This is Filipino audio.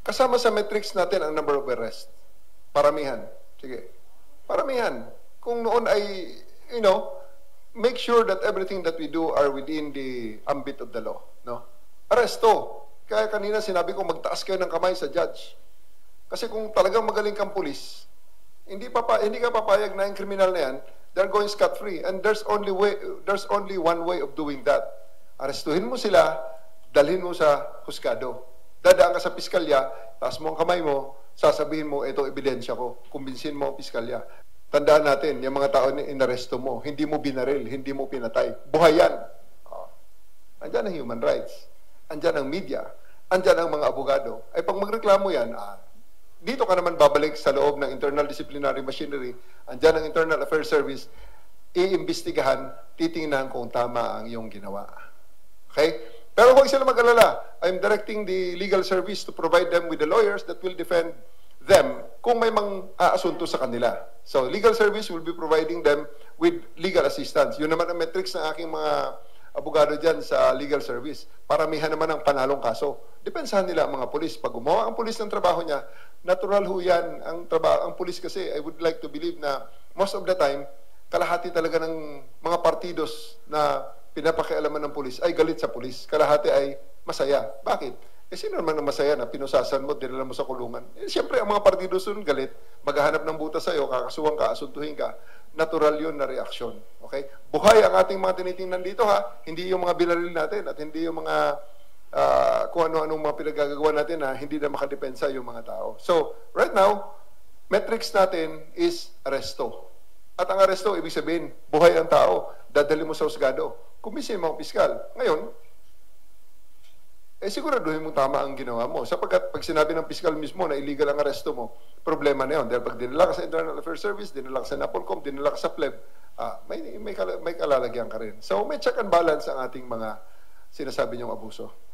Kasama sa metrics natin ang number of arrests. Paramihan. Sige. Paramihan. Kung noon ay, make sure that everything that we do are within the ambit of the law. No? Aresto. Kaya kanina sinabi ko, magtaas kayo ng kamay sa judge. Kasi kung talagang magaling kang pulis, hindi ka papayag na yung criminal na yan, they're going scot-free. And there's only one way of doing that. Arestuhin mo sila, dalhin mo sa husgado. Dadaan ka sa piskalya, taas mo ang kamay mo, sasabihin mo, ito ebidensya ko. Kumbinsin mo ang piskalya. Tandaan natin, yung mga tao na inaresto mo, hindi mo binaril, hindi mo pinatay. Buhay yan. Andyan ang human rights. Andyan ang media. Andyan ang mga abogado. Ay pag magreklamo yan, dito ka naman babalik sa loob ng internal disciplinary machinery. Andyan ang Internal Affairs Service. Iimbestigahan, titingnan kung tama ang iyong ginawa. Okay? Pero huwag sila mag-alala. I'm directing the legal service to provide them with the lawyers that will defend them kung may mang-aasunto sa kanila. So, legal service will be providing them with legal assistance. Yun naman ang metrics ng aking mga abogado dyan sa legal service. Paramihan naman ang panalong kaso. Depensahan nila ang mga polis. Pag gumawa ang polis ng trabaho niya, natural ho yan. Ang polis kasi, I would like to believe na most of the time, kalahati talaga ng mga partidos na pinapakialaman ng pulis ay galit sa pulis. Kalahati ay masaya. Bakit? Sino naman ang masaya na pinusasan mo, dinala mo sa kulungan? Siyempre, ang mga partido sunod galit, maghahanap ng butas sa'yo, kakasuhan ka, asuntuhin ka. Natural yun na reaksyon. Okay? Buhay ang ating mga tinitingnan dito, ha? Hindi yung mga binaril natin at hindi yung mga kung ano-anong mga pinagagagawa natin na hindi na makadepensa yung mga tao. So, right now, metrics natin is aresto. At ang aresto, ibig sabihin, buhay ang tao, dadali mo sa husgado. Kumbinsin mo ang piskal. Ngayon, siguraduhin mo tama ang ginawa mo. Sapagkat pag sinabi ng piskal mismo na illegal ang aresto mo, problema na yun. Dahil pag dinala ka sa Internal Affairs Service, dinala ka sa NAPOLCOM, dinala ka sa PLEB, may kalalagyan ka rin. So, may check and balance ang ating mga sinasabi niyong abuso.